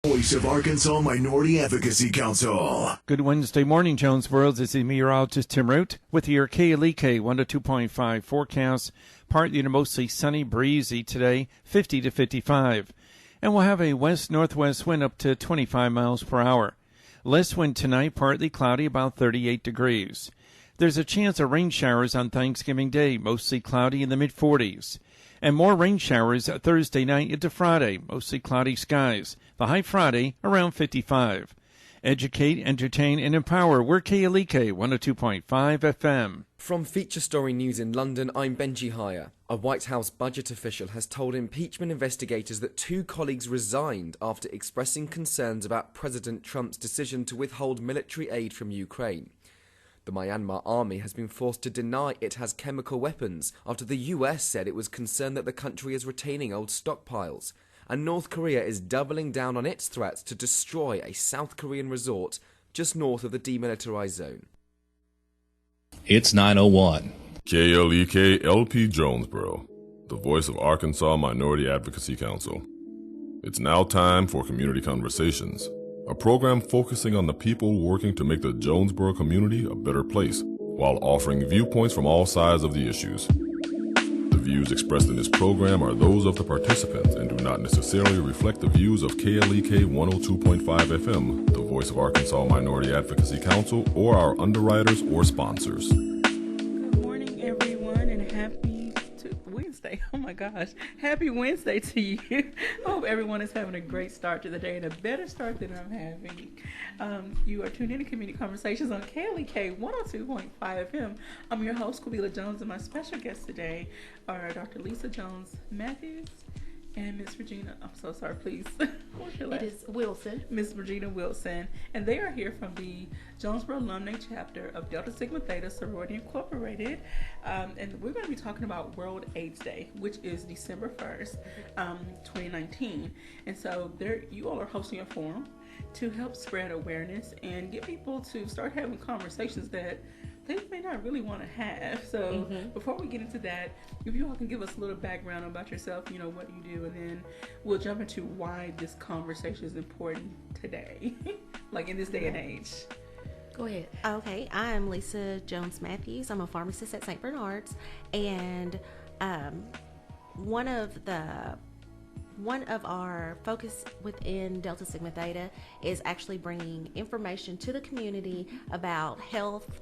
Voice of Arkansas Minority Advocacy Council. Good Wednesday morning, Jonesboro. This is meteorologist Tim Root with your KLEK 102.5 forecast. Partly to mostly sunny, breezy today, 50 to 55. And we'll have a west-northwest wind up to 25 miles per hour. Less wind tonight, partly cloudy, about 38 degrees. There's a chance of rain showers on Thanksgiving Day, mostly cloudy in the mid-40s. And more rain showers Thursday night into Friday, mostly cloudy skies. The high Friday, around 55. Educate, entertain, and empower. We're KLEK 102.5 FM. From Feature Story News in London, I'm Benji Hire. A White House budget official has told impeachment investigators that two colleagues resigned after expressing concerns about President Trump's decision to withhold military aid from Ukraine. The Myanmar army has been forced to deny it has chemical weapons after the US said it was concerned that the country is retaining old stockpiles. And North Korea is doubling down on its threats to destroy a South Korean resort just north of the demilitarized zone. It's 9:01. KLEK LP Jonesboro, the voice of Arkansas Minority Advocacy Council. It's now time for Community Conversations, a program focusing on the people working to make the Jonesboro community a better place, while offering viewpoints from all sides of the issues. The views expressed in this program are those of the participants and do not necessarily reflect the views of KLEK 102.5 FM, the voice of Arkansas Minority Advocacy Council, or our underwriters or sponsors. Good morning, everyone, and happy Wednesday. Oh my gosh. Happy Wednesday to you. I hope everyone is having a great start to the day and a better start than I'm having. You are tuned in to Community Conversations on KLEK 102.5 FM. I'm your host, Kabila Jones, and my special guests today are Dr. Lisa Jones Matthews and Miss Regina. I'm so sorry, please. What's your last? It is Wilson. Miss Regina Wilson. And they are here from the Jonesboro Alumnae chapter of Delta Sigma Theta Sorority Incorporated. And we're going to be talking about World AIDS Day, which is December 1st, 2019. And so you all are hosting a forum to help spread awareness and get people to start having conversations that they may not really want to have. So before we get into that, if you all can give us a little background about yourself, what you do, and then we'll jump into why this conversation is important today, like in this day and age. Go ahead. Okay, I'm Lisa Jones Matthews. I'm a pharmacist at St. Bernard's, and one of our focus within Delta Sigma Theta is actually bringing information to the community about health,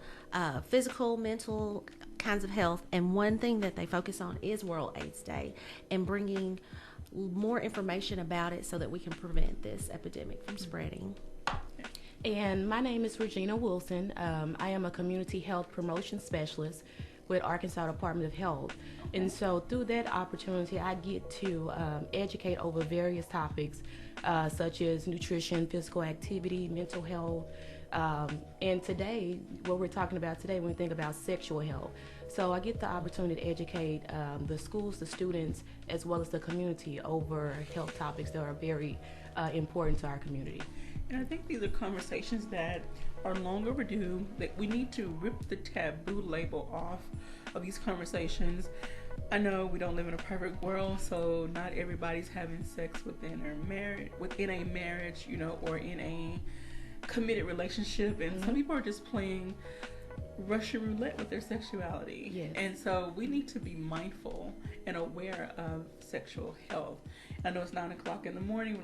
physical, mental kinds of health. And one thing that they focus on is World AIDS Day and bringing more information about it so that we can prevent this epidemic from spreading. And my name is Regina Wilson. I am a community health promotion specialist with Arkansas Department of Health. And so through that opportunity, I get to educate over various topics such as nutrition, physical activity, mental health. And today, what we're talking about today, when we think about sexual health. So I get the opportunity to educate the schools, the students, as well as the community over health topics that are very important to our community. And I think these are conversations that are long overdue, that we need to rip the taboo label off of these conversations. I know we don't live in a perfect world, so not everybody's having sex within a marriage, or in a committed relationship, and some people are just playing Russian roulette with their sexuality. Yes. And so we need to be mindful and aware of sexual health. I know it's 9 o'clock in the morning.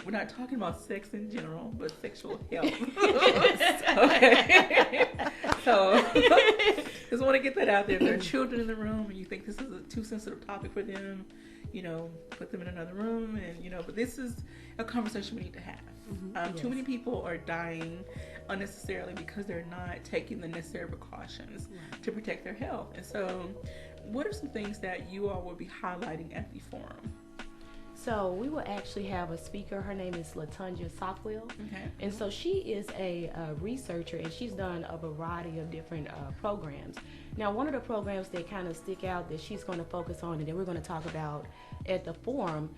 We're not talking about sex in general, but sexual health. Okay. So just want to get that out there. If there are children in the room and you think this is a too sensitive topic for them, put them in another room. And but this is a conversation we need to have. Yes. Too many people are dying unnecessarily because they're not taking the necessary precautions to protect their health. And so, what are some things that you all will be highlighting at the forum? So we will actually have a speaker. Her name is LaTanya Softwell. Okay. And so she is a researcher, and she's done a variety of different programs. Now, one of the programs that kind of stick out that she's going to focus on and that we're going to talk about at the forum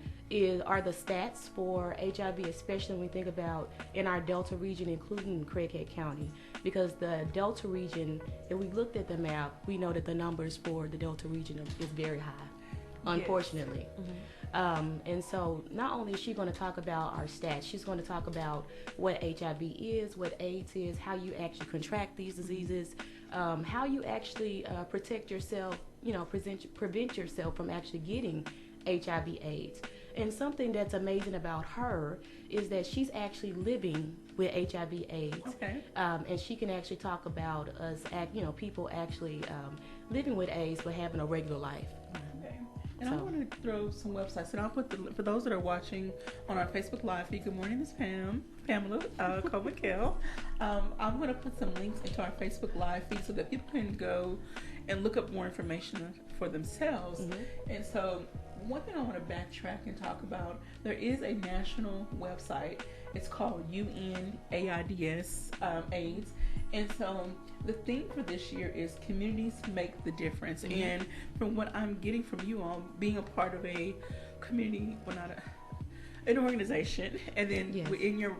are the stats for HIV, especially when we think about in our Delta region, including Craighead County. Because the Delta region, if we looked at the map, we know that the numbers for the Delta region is very high, unfortunately. Yes. And so not only is she going to talk about our stats, she's going to talk about what HIV is, what AIDS is, how you actually contract these diseases, how you actually protect yourself, prevent yourself from actually getting HIV/AIDS. And something that's amazing about her is that she's actually living with HIV/AIDS. Okay. And she can actually talk about us, people actually living with AIDS but having a regular life. Okay. And I want to throw some websites, and I'll put for those that are watching on our Facebook Live feed. Good morning, Miss Pamela Comikel. I'm going to put some links into our Facebook Live feed so that people can go and look up more information for themselves. Mm-hmm. And so, one thing I want to backtrack and talk about, there is a national website. It's called UNAIDS AIDS. And so the theme for this year is communities make the difference. Mm-hmm. And from what I'm getting from you all, being a part of a community, an organization, and then in your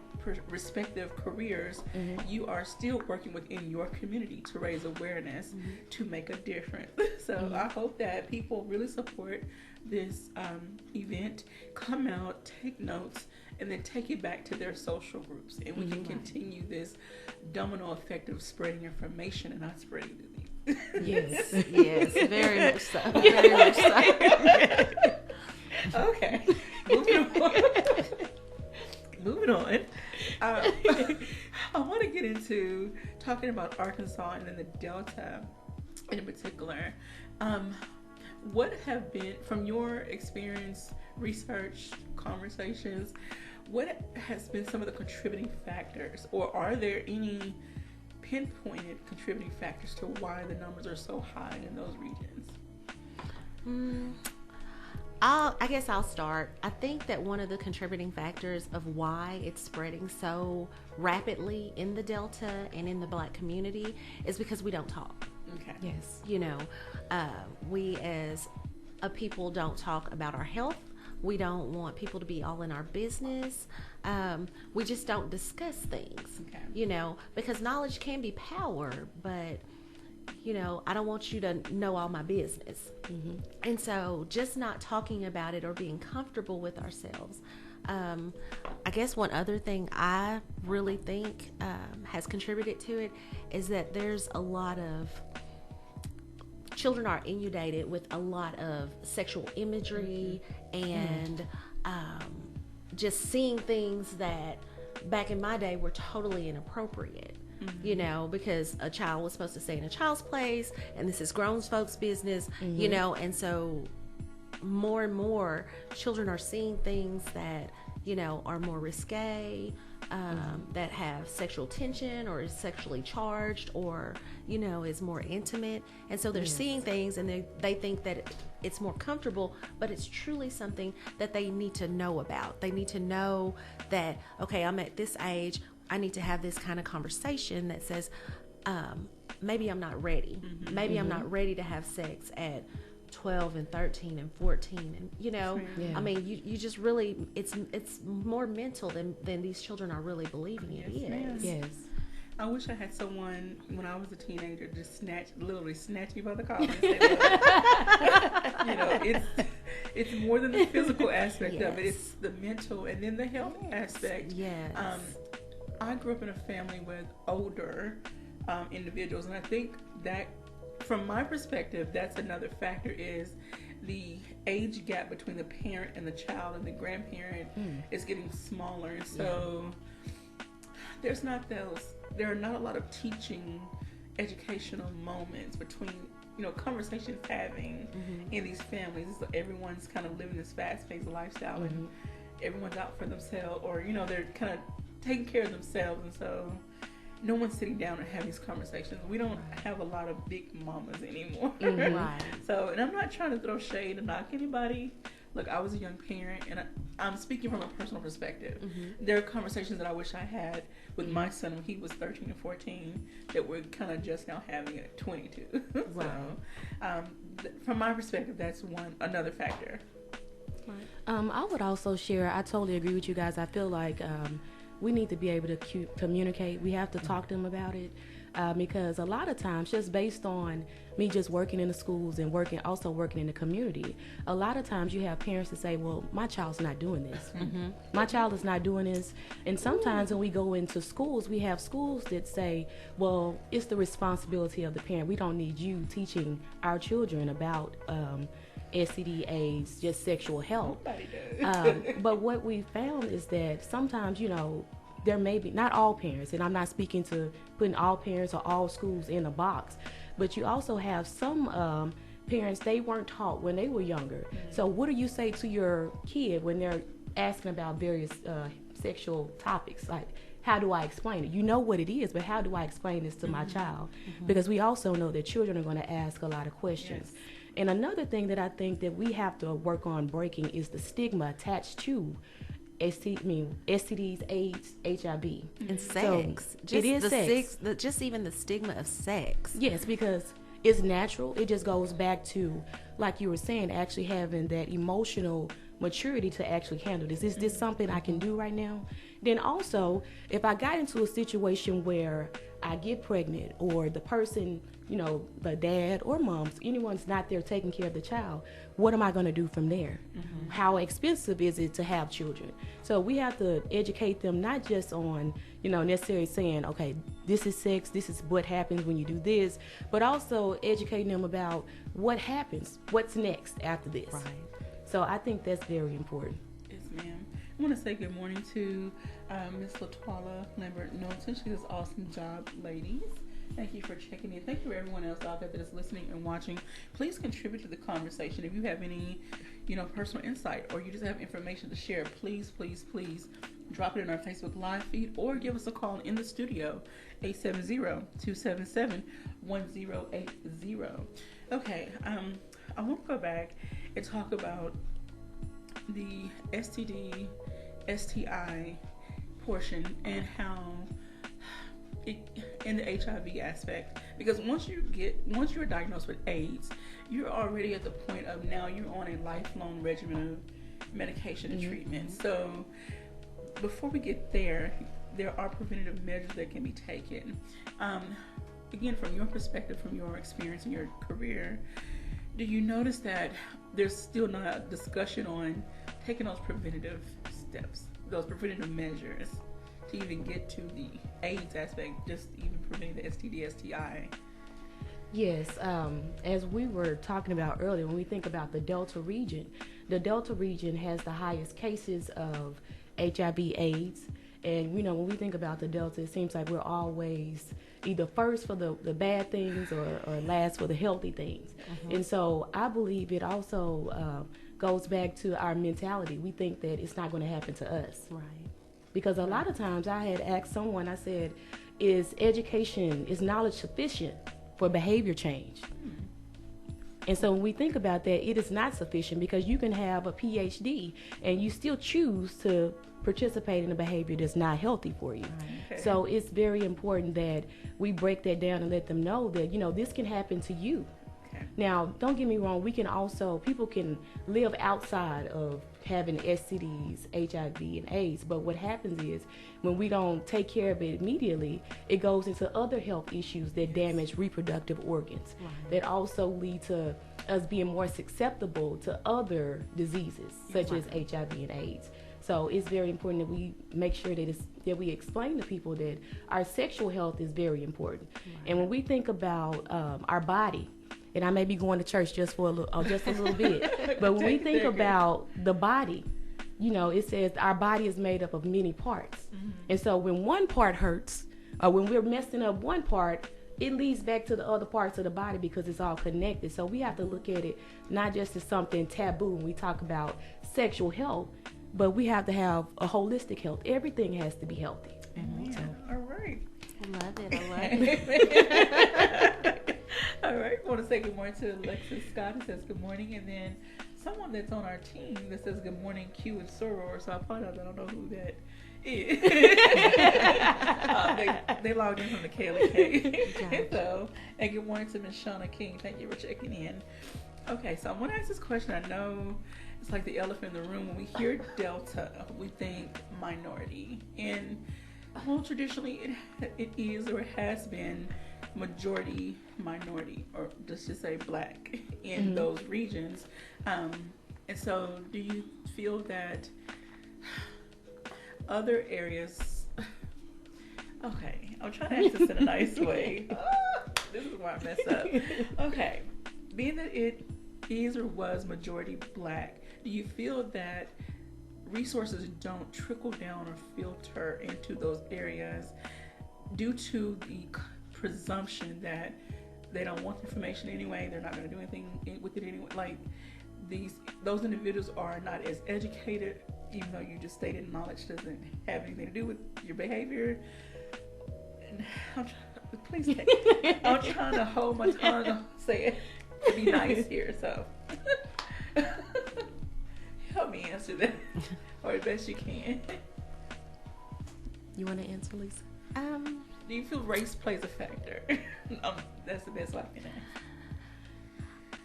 respective careers, you are still working within your community to raise awareness, to make a difference. So I hope that people really support this event, come out, take notes, and then take it back to their social groups, and we can continue this domino effect of spreading information and not spreading disease. Yes, very much so. Very much so. Okay, moving on. I want to get into talking about Arkansas and then the Delta in particular. What have been, from your experience, research, conversations, what has been some of the contributing factors, or are there any pinpointed contributing factors to why the numbers are so high in those regions? I guess I'll start. I think that one of the contributing factors of why it's spreading so rapidly in the Delta and in the Black community is because we don't talk. Okay. Yes. We as a people don't talk about our health. We don't want people to be all in our business. We just don't discuss things, because knowledge can be power, but, I don't want you to know all my business. Mm-hmm. And so just not talking about it or being comfortable with ourselves. I guess one other thing I really think has contributed to it is that there's a lot of children are inundated with a lot of sexual imagery and just seeing things that back in my day were totally inappropriate. Because a child was supposed to stay in a child's place, and this is grown folks' business, and so more and more children are seeing things that, are more risque, that have sexual tension or is sexually charged or, is more intimate. And so they're seeing things and they think that it's more comfortable, but it's truly something that they need to know about. They need to know that, okay, I'm at this age, I need to have this kind of conversation that says, maybe I'm not ready. Maybe I'm not ready to have sex at 12 and 13 and 14 and I mean you just really it's more mental than these children are really believing it is. Yes. I wish I had someone when I was a teenager just literally snatch me by the collar and say, it's more than the physical aspect of it, it's the mental and then the health aspect. I grew up in a family with older individuals, and I think that from my perspective, that's another factor is the age gap between the parent and the child and the grandparent is getting smaller. And so there are not a lot of teaching educational moments between, conversations having in these families. So everyone's kind of living this fast-paced lifestyle and everyone's out for themselves, or, they're kind of taking care of themselves. And so no one's sitting down and having these conversations. We don't have a lot of big mamas anymore. Right. So, and I'm not trying to throw shade and knock anybody. Look, I was a young parent, and I'm speaking from a personal perspective. There are conversations that I wish I had with my son when he was 13 and 14 that we're kind of just now having at 22. Right. So, from my perspective, that's another factor. I would also share, I totally agree with you guys. I feel like we need to be able to communicate. We have to talk to them about it. because a lot of times, just based on me just working in the schools and also working in the community, a lot of times you have parents that say, well, my child's not doing this. My child is not doing this. And sometimes when we go into schools, we have schools that say, well, it's the responsibility of the parent. We don't need you teaching our children about STD, AIDS, just sexual health. But what we found is that sometimes, there may be, not all parents, and I'm not speaking to putting all parents or all schools in a box, but you also have some parents, they weren't taught when they were younger. So what do you say to your kid when they're asking about various sexual topics? Like, how do I explain it? You know what it is, but how do I explain this to my child? Because we also know that children are going to ask a lot of questions. And another thing that I think that we have to work on breaking is the stigma attached to STDs, AIDS, HIV, and sex. So it is sex. Just even the stigma of sex. Yes, because it's natural. It just goes back to, like you were saying, actually having that emotional maturity to actually handle this. Is this something I can do right now? Then also, if I got into a situation where I get pregnant, or the person, the dad or mom, anyone's not there taking care of the child, what am I going to do from there? How expensive is it to have children? So we have to educate them, not just on, necessarily saying, okay, this is sex, this is what happens when you do this, but also educating them about what happens, what's next after this. Right. So I think that's very important. Yes, ma'am. I want to say good morning to Miss LaTwala Lambert-Knowlton. She does an awesome job, ladies. Thank you for checking in. Thank you for everyone else out there that is listening and watching. Please contribute to the conversation. If you have any, personal insight, or you just have information to share, please drop it in our Facebook Live feed, or give us a call in the studio, 870-277-1080. Okay, I want to go back and talk about the STD, STI portion, and how in the HIV aspect, because once you're diagnosed with AIDS, you're already at the point of now you're on a lifelong regimen of medication and treatment. So before we get there are preventative measures that can be taken. Again, from your perspective, from your experience in your career, do you notice that there's still not a discussion on taking those preventative steps, those preventative measures, to even get to the AIDS aspect, just even preventing the STD, STI? Yes, as we were talking about earlier, when we think about the Delta region has the highest cases of HIV, AIDS. And, when we think about the Delta, it seems like we're always either first for the bad things or last for the healthy things. And so I believe it also goes back to our mentality. We think that it's not going to happen to us. Right. Because a lot of times I had asked someone, I said, is knowledge sufficient for behavior change? And so when we think about that, it is not sufficient, because you can have a PhD and you still choose to participate in a behavior that's not healthy for you. Okay. So it's very important that we break that down and let them know that, this can happen to you. Okay. Now, don't get me wrong, people can live outside of having STDs, HIV, and AIDS, but what happens is when we don't take care of it immediately, it goes into other health issues that damage reproductive organs, that also lead to us being more susceptible to other diseases such as HIV and AIDS. So it's very important that we make sure that we explain to people that our sexual health is very important. And when we think about our body, and I may be going to church just a little bit, but when we think about the body, it says our body is made up of many parts. And so when one part hurts, or when we're messing up one part, it leads back to the other parts of the body, because it's all connected. So we have to look at it not just as something taboo when we talk about sexual health, but we have to have a holistic health. Everything has to be healthy. So. All right. I love it. All right. I want to say good morning to Alexis Scott, who says good morning, and then someone that's on our team that says good morning, Q and Soror. So I found out that I don't know who that is. They logged in from the KLK. So, and good morning to Miss Shauna King. Thank you for checking in. Okay, so I want to ask this question. I know it's like the elephant in the room. When we hear Delta, we think minority. And Well, traditionally, it is or has been majority minority, or let's just say black in those regions. And so, do you feel that other areas? Okay, I'm trying to ask this in a nice way. This is why I mess up. Okay, being that it is or was majority black, do you feel that resources don't trickle down or filter into those areas due to the presumption that they don't want the information anyway, they're not going to do anything with it anyway? Like, those individuals are not as educated, even though you just stated knowledge doesn't have anything to do with your behavior. I'm trying to hold my tongue and say it to be nice here, so help me answer that, or as best you can. You want to answer, Lisa? Do you feel race plays a factor? That's the best I can ask.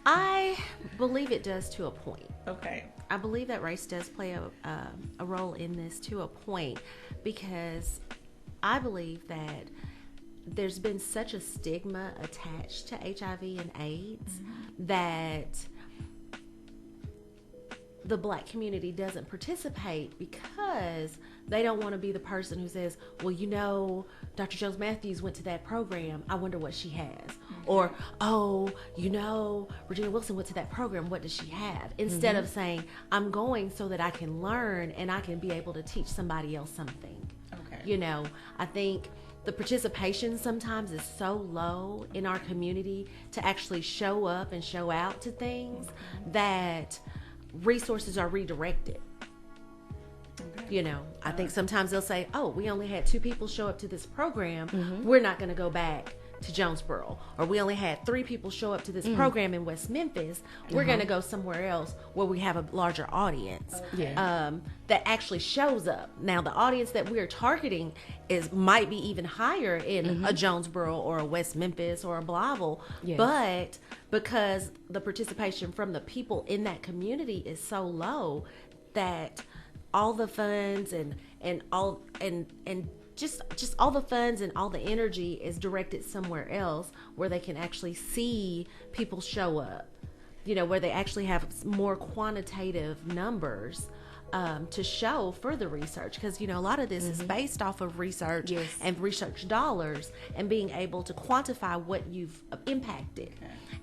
I believe it does to a point. Okay. I believe that race does play a role in this to a point, because I believe that there's been such a stigma attached to HIV and AIDS that the black community doesn't participate because they don't want to be the person who says, well, you know, Dr. Jones Matthews went to that program, I wonder what she has. Or, oh, you know, Regina Wilson went to that program, what does she have? Instead of saying, I'm going so that I can learn and I can be able to teach somebody else something. Okay. You know, I think the participation sometimes is so low in our community to actually show up and show out to things that resources are redirected. You know, I think sometimes they'll say, oh, we only had 2 people show up to this program. We're not going to go back to Jonesboro. Or we only had 3 people show up to this program in West Memphis. We're going to go somewhere else where we have a larger audience that actually shows up. Now, the audience that we're targeting might be even higher in a Jonesboro or a West Memphis or a Blytheville. But because the participation from the people in that community is so low, that all the funds and just all the funds and all the energy is directed somewhere else where they can actually see people show up, you know, where they actually have more quantitative numbers to show for the research, because, you know, a lot of this is based off of research and research dollars and being able to quantify what you've impacted.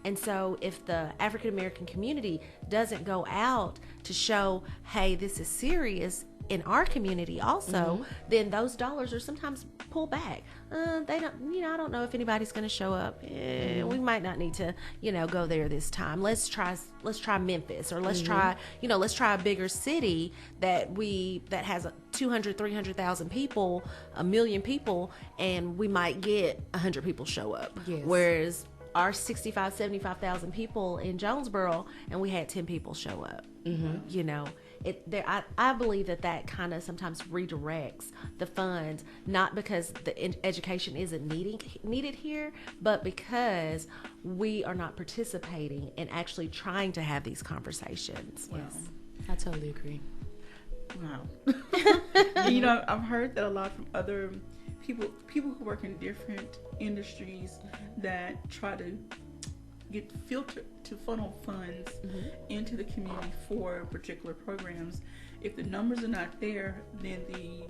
And so if the African American community doesn't go out to show, hey, this is serious in our community also, then those dollars are sometimes pulled back. They don't, you know, I don't know if anybody's going to show up. We might not need to, you know, go there this time. Let's try Memphis, or let's try, you know, let's try a bigger city that has 200, 300,000 people, 1 million people, and we might get 100 people show up. Whereas our 65, 75,000 people in Jonesboro, and we had 10 people show up. You know, I believe that kind of sometimes redirects the funds, not because the education isn't needed here, but because we are not participating and actually trying to have these conversations. Yes, I totally agree. Wow. You know, I've heard that a lot from other people who work in different industries that try to get filtered to funnel funds into the community for particular programs. If the numbers are not there, then the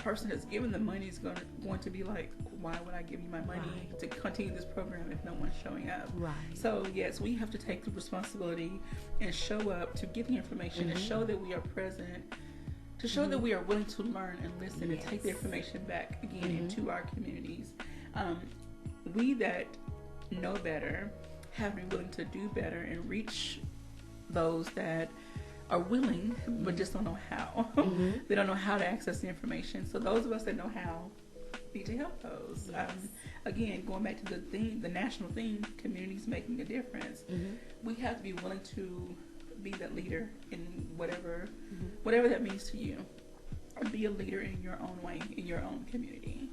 person that's given the money is going to be like, why would I give you my money to continue this program if no one's showing up? So yes, we have to take the responsibility and show up to get the information and show that we are present, to show that we are willing to learn and listen and take the information back again into our communities. We that know better have to be willing to do better and reach those that are willing but just don't know how. They don't know how to access the information. So those of us that know how need to help those. Again, going back to the theme, the national theme, communities making a difference. We have to be willing to be that leader in whatever that means to you. Or be a leader in your own way, in your own community.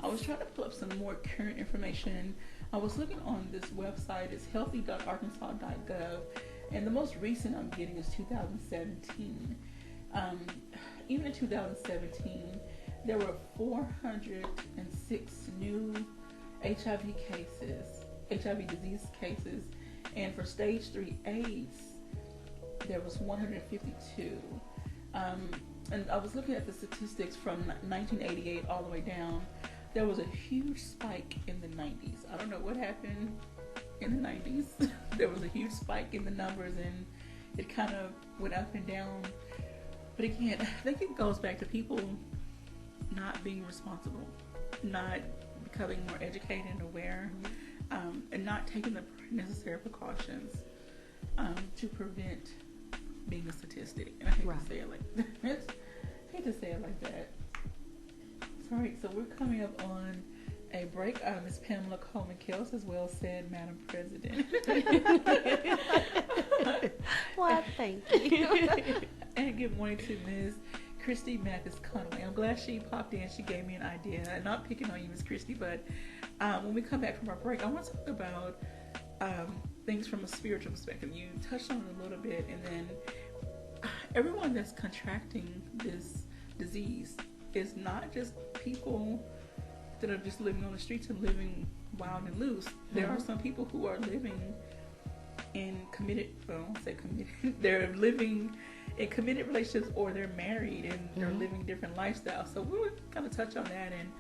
I was trying to pull up some more current information. I was looking on this website, it's healthy.arkansas.gov, and the most recent I'm getting is 2017. Even in 2017, there were 406 new HIV disease cases, and for stage 3 AIDS, there was 152. And I was looking at the statistics from 1988 all the way down. There was a huge spike in the 90s. I don't know what happened in the 90s. There was a huge spike in the numbers, and it kind of went up and down. But again, I think it goes back to people not being responsible, not becoming more educated and aware, and not taking the necessary precautions to prevent being a statistic. And I hate to say it like that. Sorry, so we're coming up on a break. Ms. Pamela Coleman-Kells as well said, Madam President. Well, thank you. And good morning to Ms. Christy Mathis Conway. I'm glad she popped in. She gave me an idea. I'm not picking on you, Ms. Christy, but when we come back from our break, I want to talk about things from a spiritual perspective. You touched on it a little bit, and then everyone that's contracting this disease is not just people that are just living on the streets and living wild and loose. There are some people who are living in they're living in committed relationships, or they're married and they're living different lifestyles. So we'll kind of touch on that and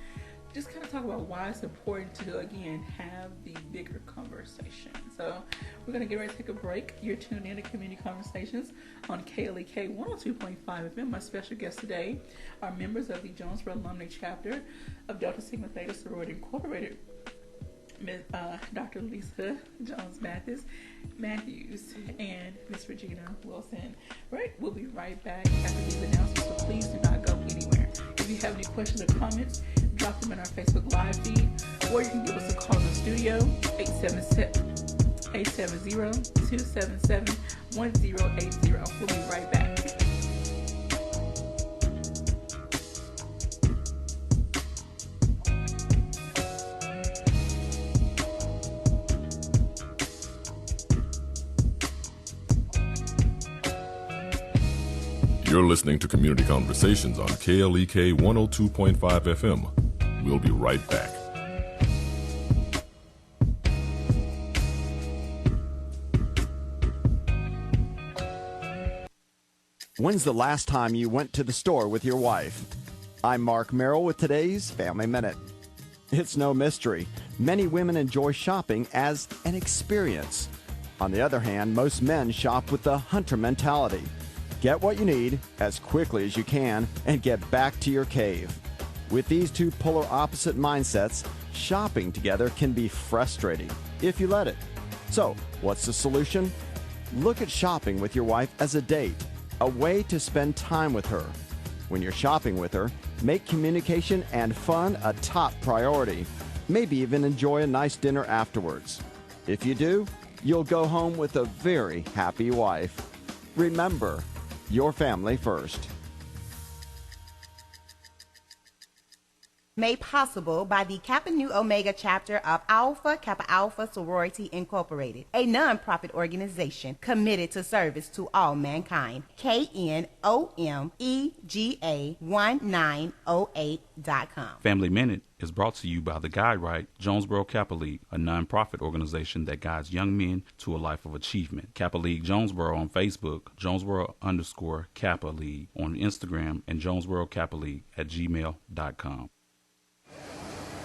just kind of talk about why it's important to, again, have the bigger conversation. So we're going to get ready to take a break. You're tuned in to Community Conversations on KLEK 102.5 FM. My special guests today are members of the Jonesboro Alumnae chapter of Delta Sigma Theta Sorority Incorporated, Dr. Lisa Jones Matthews and Miss Regina Wilson. Right, we'll be right back after these announcements, so please do not go anywhere. If you have any questions or comments, drop them in our Facebook Live feed, or you can give us a call in the studio, 870-277-1080. We'll be right back. You're listening to Community Conversations on KLEK 102.5 FM. We'll be right back. When's the last time you went to the store with your wife? I'm Mark Merrill with today's Family Minute. It's no mystery. Many women enjoy shopping as an experience. On the other hand, most men shop with the hunter mentality. Get what you need as quickly as you can and get back to your cave. With these two polar opposite mindsets, shopping together can be frustrating if you let it. So, what's the solution? Look at shopping with your wife as a date, a way to spend time with her. When you're shopping with her, make communication and fun a top priority. Maybe even enjoy a nice dinner afterwards. If you do, you'll go home with a very happy wife. Remember, your family first. Made possible by the Kappa Nu Omega chapter of Alpha Kappa Alpha Sorority Incorporated, a non-profit organization committed to service to all mankind. KNOMEGA1908.com. Family Minute is brought to you by the Guide-Right Jonesboro Kappa League, a non-profit organization that guides young men to a life of achievement. Kappa League Jonesboro on Facebook, Jonesboro_Kappa League on Instagram, and Jonesboro Kappa League at gmail.com.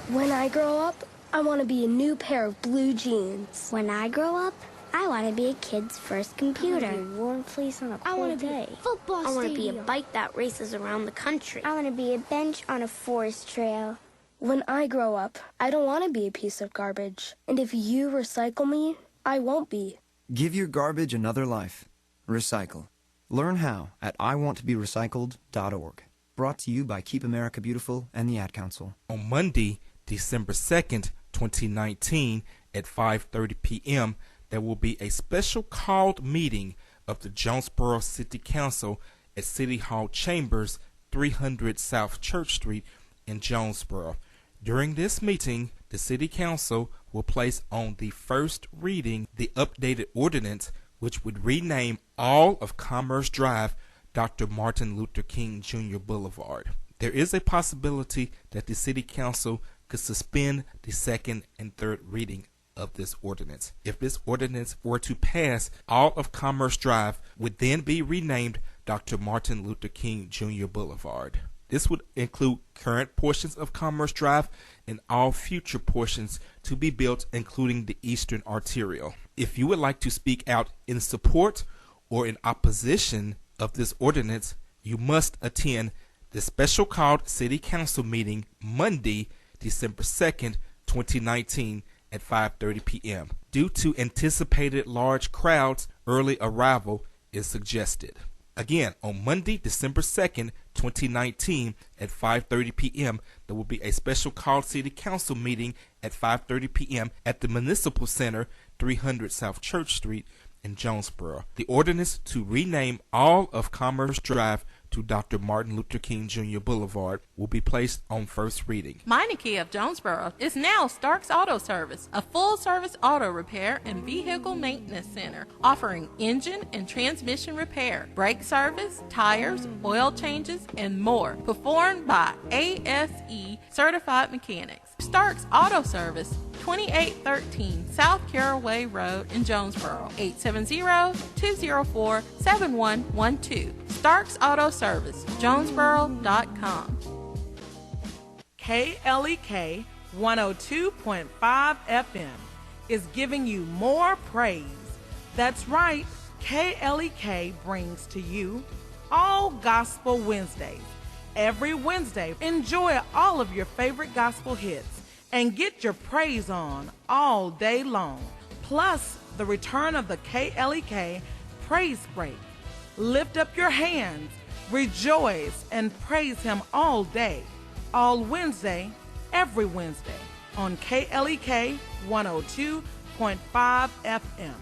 When I grow up, I want to be a new pair of blue jeans. When I grow up, I want to be a kid's first computer. I want to be a warm place on a cold day. Football I want to be a bike that races around the country. I want to be a bench on a forest trail. When I grow up, I don't want to be a piece of garbage. And if you recycle me, I won't be. Give your garbage another life. Recycle. Learn how at iwanttoberecycled.org. Brought to you by Keep America Beautiful and the Ad Council. On Monday, December 2nd, 2019, at 5:30 p.m., there will be a special called meeting of the Jonesboro City Council at City Hall Chambers, 300 South Church Street in Jonesboro. During this meeting, the City Council will place on the first reading the updated ordinance, which would rename all of Commerce Drive Dr. Martin Luther King Jr. Boulevard. there is a possibility that the City Council could suspend the second and third reading of this ordinance. If this ordinance were to pass, all of Commerce Drive would then be renamed Dr. Martin Luther King Jr. Boulevard. This would include current portions of Commerce Drive and all future portions to be built, including the Eastern Arterial. If you would like to speak out in support or in opposition of this ordinance, you must attend the special called City Council meeting Monday, December 2nd, 2019 at 5:30 p.m. Due to anticipated large crowds, early arrival is suggested. Again, on Monday, December 2nd, 2019 at 5:30 p.m., there will be a special called City Council meeting at 5:30 p.m. at the Municipal Center, 300 South Church Street in Jonesboro. The ordinance to rename all of Commerce Drive to Dr. Martin Luther King Jr. Boulevard will be placed on first reading. Meineke of Jonesboro is now Stark's Auto Service, a full-service auto repair and vehicle maintenance center, offering engine and transmission repair, brake service, tires, oil changes, and more, performed by ASE certified mechanics. Stark's Auto Service, 2813 South Caraway Road in Jonesboro, 870-204-7112. Stark's Auto Service, Jonesboro.com. KLEK 102.5 FM is giving you more praise. That's right, KLEK brings to you All Gospel Wednesdays. Every Wednesday, enjoy all of your favorite gospel hits and get your praise on all day long. Plus, the return of the KLEK Praise Break. Lift up your hands, rejoice, and praise Him all day, all Wednesday, every Wednesday on KLEK 102.5 FM.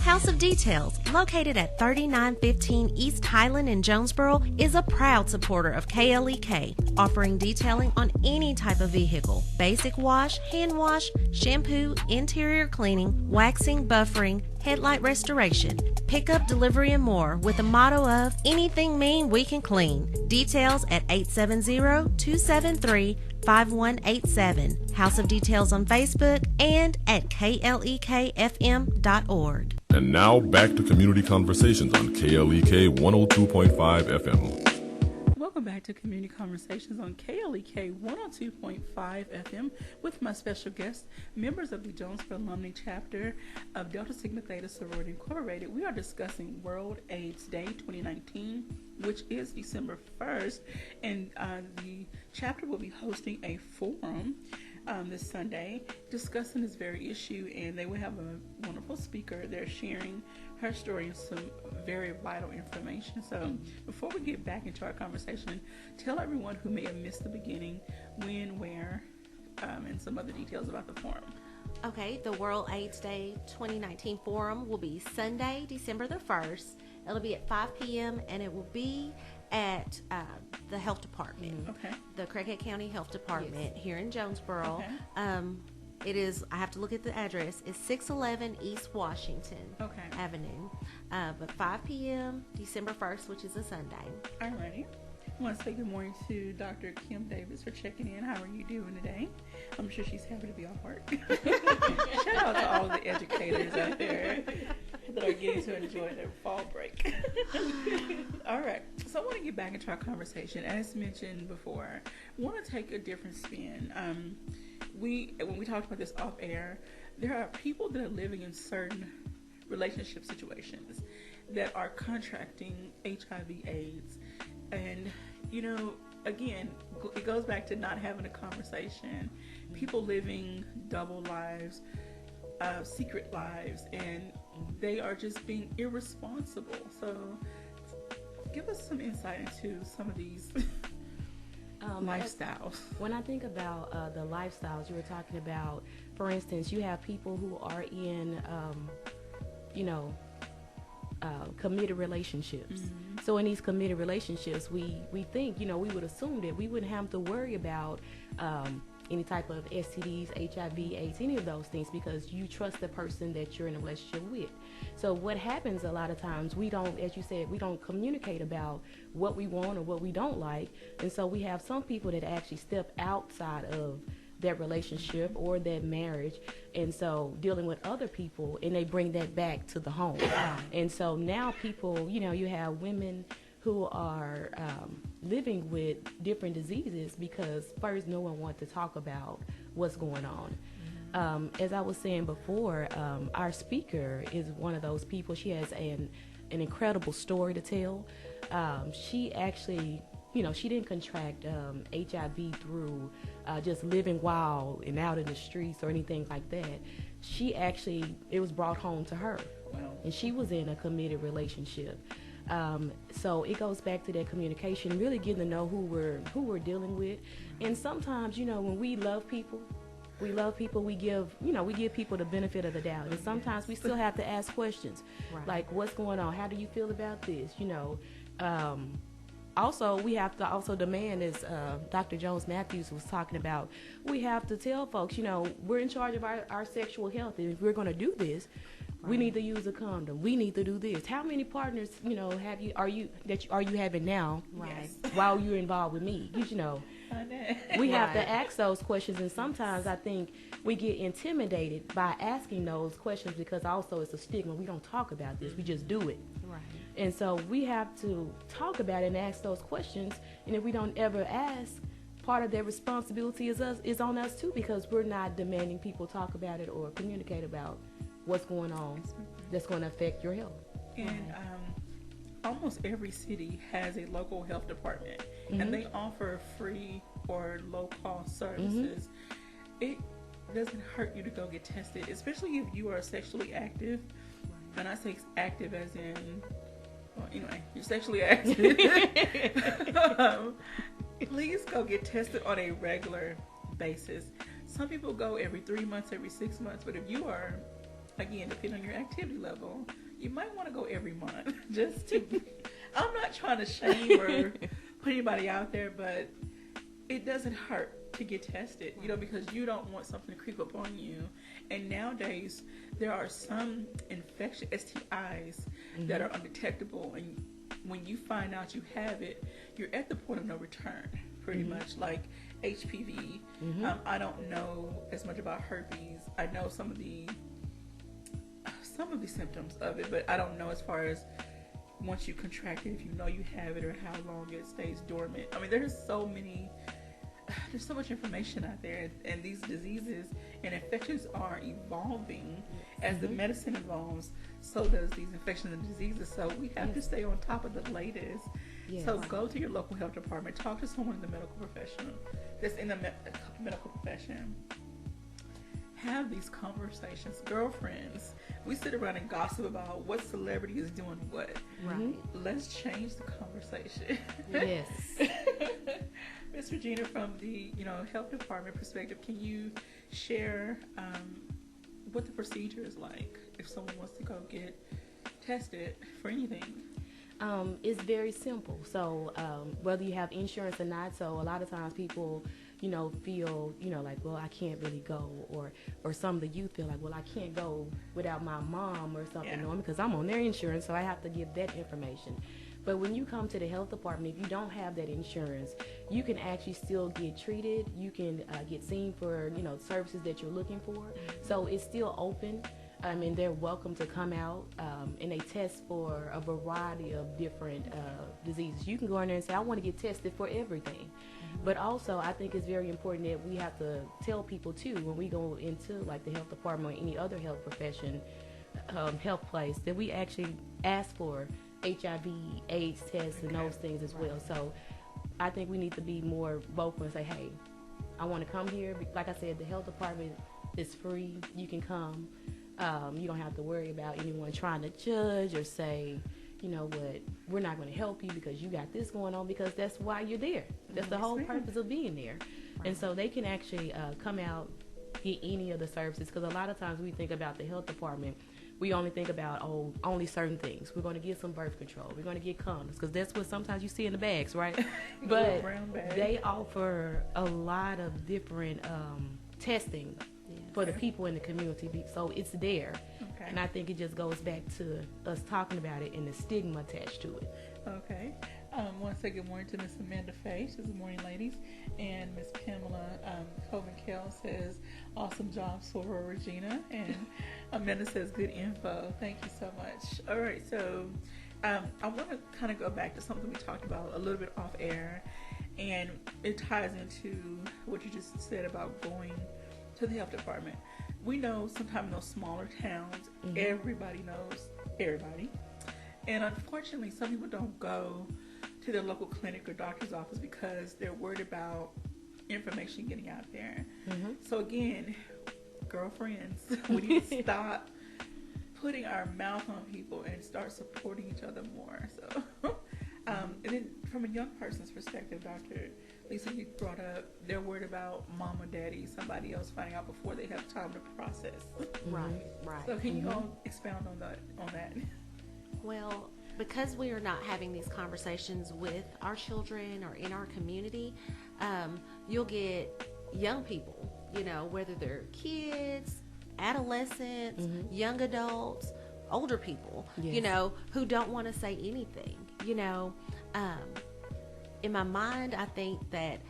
House of Details, located at 3915 East Highland in Jonesboro, is a proud supporter of KLEK, offering detailing on any type of vehicle, basic wash, hand wash, shampoo, interior cleaning, waxing, buffering, headlight restoration, pickup, delivery, and more, with the motto of anything mean we can clean. Details at 870-273-5187. House of Details on Facebook and at klekfm.org. And now back to Community Conversations on KLEK 102.5 FM. Welcome back to Community Conversations on KLEK 102.5 FM with my special guests, members of the Jonesboro Alumnae chapter of Delta Sigma Theta Sorority Incorporated. We are discussing World AIDS Day 2019, which is December 1st, and the chapter will be hosting a forum this Sunday discussing this very issue, and they will have a wonderful speaker. They're sharing her story and some very vital information. So before we get back into our conversation, tell everyone who may have missed the beginning when, where, and some other details about the forum. Okay, the World AIDS Day 2019 Forum will be Sunday, December the 1st. It'll be at 5 p.m. and it will be at the health department. Okay. The Craighead County Health Department here in Jonesboro. Okay. It is, I have to look at the address, it's 611 East Washington Avenue. But 5 p.m. December 1st, which is a Sunday. Alrighty. I want to say good morning to Dr. Kim Davis for checking in. How are you doing today? I'm sure she's happy to be off work. Shout out to all the educators out there that are getting to enjoy their fall break. All right. So I want to get back into our conversation. As mentioned before, I want to take a different spin. When we talked about this off air, there are people that are living in certain relationship situations that are contracting HIV/AIDS. And, again, it goes back to not having a conversation. People living double lives, secret lives, and they are just being irresponsible. So give us some insight into some of these lifestyles. When I think about the lifestyles you were talking about, for instance, you have people who are in, committed relationships. Mm-hmm. So in these committed relationships, we think, we would assume that we wouldn't have to worry about any type of STDs, HIV, AIDS, any of those things, because you trust the person that you're in a relationship with. So what happens a lot of times, we don't, as you said, we don't communicate about what we want or what we don't like. And so we have some people that actually step outside of that relationship or that marriage, and so dealing with other people, and they bring that back to the home. And so now people, you have women who are living with different diseases because first no one wants to talk about what's going on. As I was saying before, our speaker is one of those people. She has an incredible story to tell. She actually, she didn't contract HIV through just living wild and out in the streets or anything like that. She actually, it was brought home to her. Wow. And she was in a committed relationship. So it goes back to that communication, really getting to know who we're dealing with. And sometimes, when we love people, we give people the benefit of the doubt. And sometimes we still have to ask questions, like, what's going on? How do you feel about this? Also, we have to also demand, as Dr. Jones Matthews was talking about, we have to tell folks, we're in charge of our sexual health. And if we're going to do this, we need to use a condom. We need to do this. How many partners, are you having now? Right. While you're involved with me, we have to ask those questions, and sometimes I think we get intimidated by asking those questions because also it's a stigma. We don't talk about this. We just do it. Right. And so we have to talk about it and ask those questions. And if we don't ever ask, part of their responsibility is on us too, because we're not demanding people talk about it or communicate about what's going on that's going to affect your health. And almost every city has a local health department, and they offer free or low-cost services. It doesn't hurt you to go get tested, especially if you are sexually active. And I say active as in, well, anyway, you're sexually active. Please go get tested on a regular basis. Some people go every 3 months, every 6 months, but if you are, again, depending on your activity level, you might want to go every month. Just to, I'm not trying to shame or put anybody out there, but it doesn't hurt to get tested, because you don't want something to creep up on you. And nowadays, there are some infection STIs that are undetectable, and when you find out you have it, you're at the point of no return, pretty much, like HPV. I don't know as much about herpes. I know some of the symptoms of it, but I don't know as far as once you contract it, if you know you have it or how long it stays dormant. I mean, there's so much information out there, and these diseases and infections are evolving. As the medicine evolves, so does these infections and diseases. So we have to stay on top of the latest. So go to your local health department, talk to someone in the medical profession that's in the medical profession. Have these conversations. Girlfriends, we sit around and gossip about what celebrity is doing what. Right. Let's change the conversation. Yes. Ms. Regina, from the health department perspective, can you share what the procedure is like if someone wants to go get tested for anything? It's very simple. So whether you have insurance or not, so a lot of times people feel, like, well, I can't really go, or some of the youth feel like, well, I can't go without my mom or something, because I'm on their insurance, so I have to give that information. But when you come to the health department, if you don't have that insurance, you can actually still get treated. You can get seen for, services that you're looking for. So it's still open. And they're welcome to come out, and they test for a variety of different diseases. You can go in there and say, I want to get tested for everything. But also, I think it's very important that we have to tell people, too, when we go into, like, the health department or any other health profession, health place, that we actually ask for HIV, AIDS tests, and those things as well. So I think we need to be more vocal and say, hey, I want to come here. Like I said, the health department is free. You can come. You don't have to worry about anyone trying to judge or say, you know what, we're not going to help you because you got this going on, because that's why you're there. That's the whole purpose of being there. Right. And so they can actually come out, get any of the services, because a lot of times we think about the health department, we only think about, only certain things. We're going to get some birth control. We're going to get condoms, because that's what sometimes you see in the bags, right? But they offer a lot of different testing for the people in the community. So it's there. Okay. And I think it just goes back to us talking about it and the stigma attached to it. Okay. I want to say good morning to Miss Amanda Faye. She's good morning, ladies. And Miss Pamela Coven-Kell says, awesome job, Soror Regina. And Amanda says, good info. Thank you so much. All right, so I want to kind of go back to something we talked about a little bit off air. And it ties into what you just said about going to the health department. We know sometimes in those smaller towns, everybody knows everybody. And unfortunately, some people don't go to their local clinic or doctor's office because they're worried about information getting out there. So again, girlfriends, we need to stop putting our mouth on people and start supporting each other more. So, and then from a young person's perspective, Dr. Lisa, you brought up they're worried about mom or daddy, somebody else finding out before they have time to process. Right. So can you all expound on that? Well, because we are not having these conversations with our children or in our community, you'll get young people, whether they're kids, adolescents, young adults, older people, who don't want to say anything. In my mind, I think that,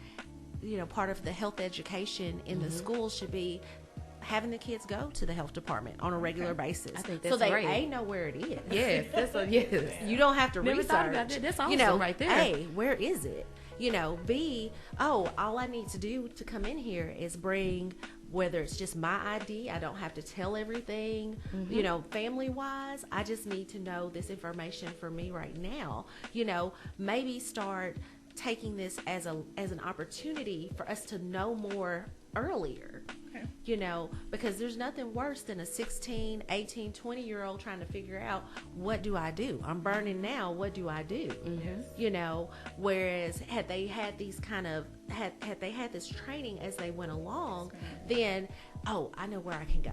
part of the health education in the schools should be having the kids go to the health department on a regular basis. I think that's so they know where it is. Yes, yes. You don't have to Never research. thought about that. That's awesome right there. A, where is it? B, all I need to do to come in here is bring, whether it's just my ID, I don't have to tell everything, family wise, I just need to know this information for me right now. Maybe start taking this as an opportunity for us to know more earlier. Because there's nothing worse than a 16, 18, 20-year-old trying to figure out, what do I do? I'm burning now, what do I do? Whereas had they had these had they had this training as they went along, then, I know where I can go.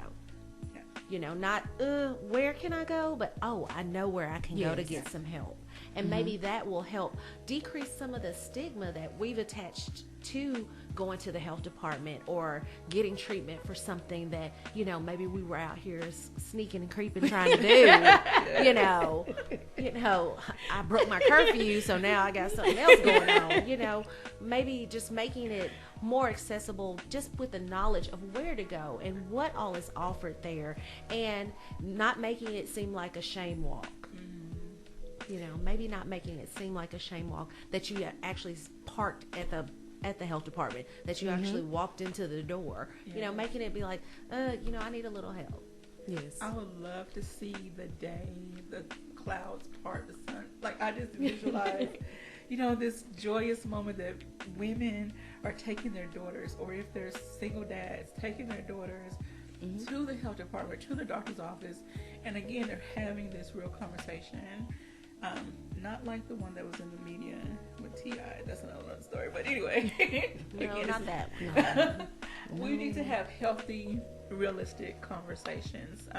Not, where can I go? But, I know where I can go to get some help. And maybe that will help decrease some of the stigma that we've attached to going to the health department or getting treatment for something that, maybe we were out here sneaking and creeping trying to do. I broke my curfew, so now I got something else going on. Maybe just making it more accessible, just with the knowledge of where to go and what all is offered there, and not making it seem like a shame walk. Maybe not making it seem like a shame walk that you actually parked at the health department, that you actually walked into the door. Making it be like, I need a little help. Yes. I would love to see the day the clouds part, the sun. Like, I just visualize, this joyous moment that women are taking their daughters, or if they're single dads, taking their daughters to the health department, to the doctor's office. And again, they're having this real conversation. Not like the one that was in the media with T.I. That's another story. But anyway. No, not that one. We need to have healthy, realistic conversations.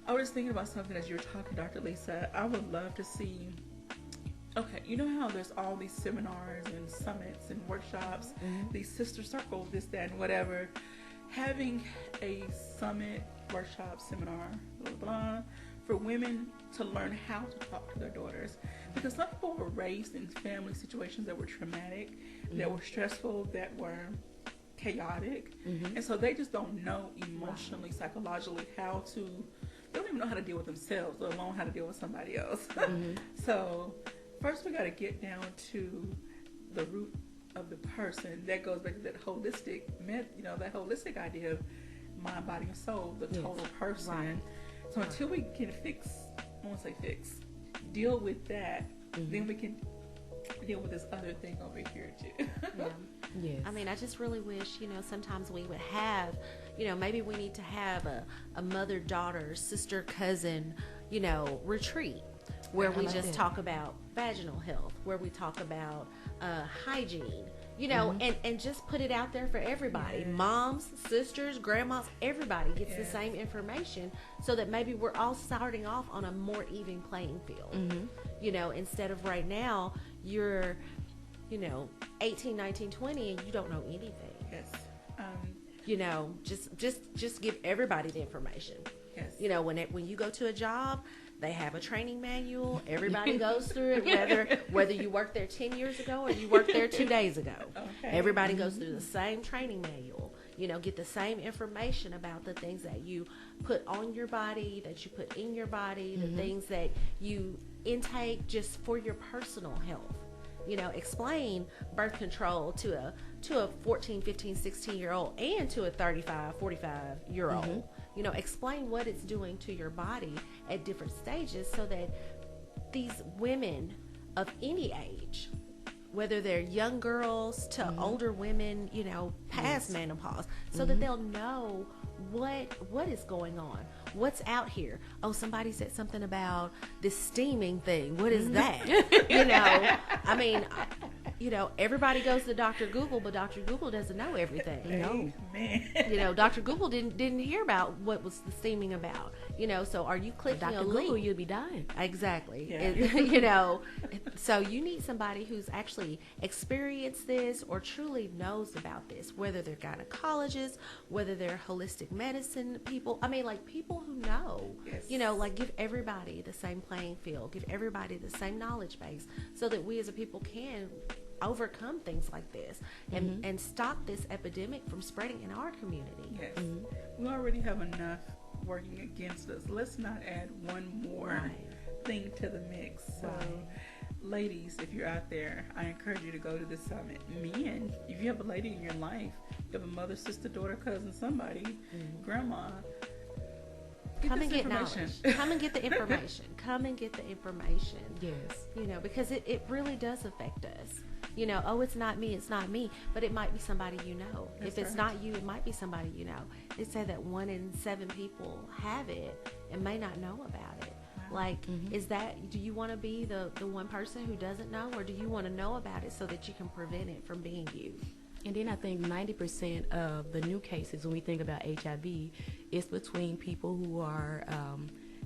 I was thinking about something as you were talking, Dr. Lisa. I would love to see, you know how there's all these seminars and summits and workshops, these sister circles, this, that, and whatever. Having a summit, workshop, seminar, blah, blah, for women to learn how to talk to their daughters, because some people were raised in family situations that were traumatic, that were stressful, that were chaotic, and so they just don't know emotionally, psychologically how to. They don't even know how to deal with themselves, let alone how to deal with somebody else. So first, we got to get down to the root of the person. That goes back to that holistic, that holistic idea of mind, body, and soul, the total person. Right. So until we can deal with that, then we can deal with this other thing over here too. Yes. I mean, I just really wish, sometimes we would have, maybe we need to have a mother-daughter, sister-cousin, retreat where we just talk about vaginal health, where we talk about hygiene, You know, and just put it out there for everybody. Moms, sisters, grandmas, everybody gets the same information, so that maybe we're all starting off on a more even playing field. You know, instead of right now, you're, 18, 19, 20, and you don't know anything. Yes. You know, just give everybody the information. Yes. You know, when you go to a job, they have a training manual. Everybody goes through it, whether you worked there 10 years ago or you worked there 2 days ago. Okay. Everybody goes through the same training manual. You know, get the same information about the things that you put on your body, that you put in your body, the things that you intake just for your personal health. You know, explain birth control to a 14, 15, 16-year-old and to a 35, 45-year-old. You know, explain what it's doing to your body at different stages, so that these women of any age, whether they're young girls to older women, past menopause, so that they'll know what is going on, what's out here. Oh, somebody said something about this steaming thing. What is that? I mean, everybody goes to Dr. Google, but Dr. Google doesn't know everything. No. Dr. Google didn't hear about what was the steaming about. So are you clicking Dr. a Google, link? you'll be dying. Exactly. Yeah. So you need somebody who's actually experienced this or truly knows about this, whether they're gynecologists, whether they're holistic medicine people. I mean, like, people who know. Yes. Give everybody the same playing field, give everybody the same knowledge base, so that we as a people can overcome things like this and stop this epidemic from spreading in our community. Yes. We already have enough working against us. Let's not add one more thing to the mix. So, ladies, if you're out there, I encourage you to go to the summit. Men, if you have a lady in your life, you have a mother, sister, daughter, cousin, somebody, grandma, Come and get knowledge. Come and get the information. Come and get the information. Yes. Because it really does affect us. Oh, it's not me, but it might be somebody you know. That's if it's right. not you, it might be somebody you know. They say that 1 in 7 people have it and may not know about it. Like, do you want to be the one person who doesn't know, or do you want to know about it so that you can prevent it from being you? And then I think 90% of the new cases, when we think about HIV, is between people who are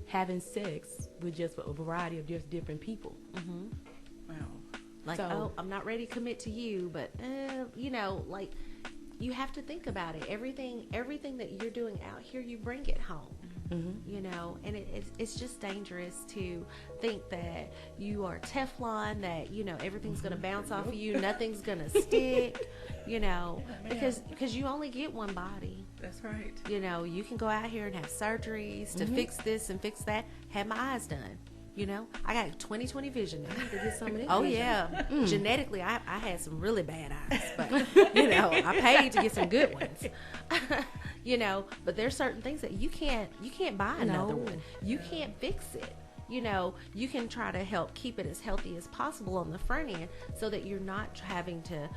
having sex with just a variety of just different people. Wow. Like, I'm not ready to commit to you, but you have to think about it. Everything that you're doing out here, you bring it home. And it's just dangerous to think that you are Teflon, that everything's going to bounce off of you, nothing's going to stick, because you only get one body. That's right. You can go out here and have surgeries to fix this and fix that. Have my eyes done. I got 20/20 vision now. To get some of this Oh vision. yeah, genetically, I had some really bad eyes, but I paid to get some good ones. But there's certain things that you can't buy another one. You can't fix it. You can try to help keep it as healthy as possible on the front end, so that you're not having to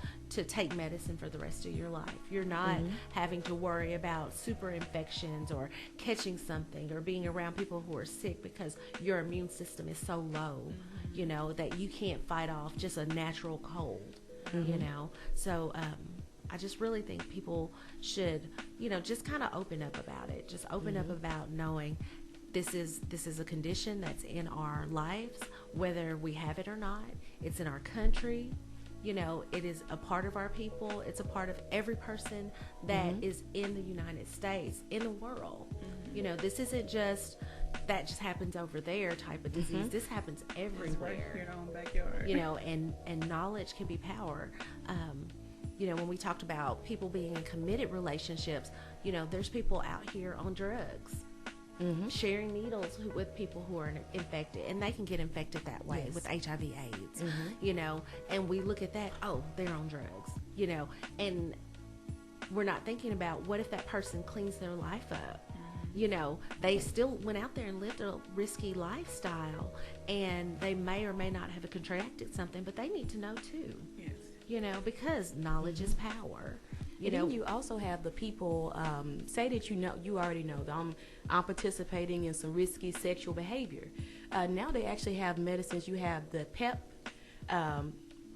take medicine for the rest of your life. You're not having to worry about super infections or catching something or being around people who are sick because your immune system is so low, that you can't fight off just a natural cold, So I just really think people should, just kind of open up about it. Just open up about knowing this is a condition that's in our lives, whether we have it or not. It's in our country. It is a part of our people. It's a part of every person that is in the United States, in the world. This isn't just that just happens over there type of disease. This happens everywhere. It's right here in our own backyard. And knowledge can be power. When we talked about people being in committed relationships, there's people out here on drugs. Sharing needles with people who are infected, and they can get infected that way with HIV/AIDS. And we look at that. Oh, they're on drugs. And we're not thinking about what if that person cleans their life up. They still went out there and lived a risky lifestyle, and they may or may not have contracted something, but they need to know too. Yes. Because knowledge is power. Then you also have the people, say that you already know that I'm participating in some risky sexual behavior. Now they actually have medicines. You have the PEP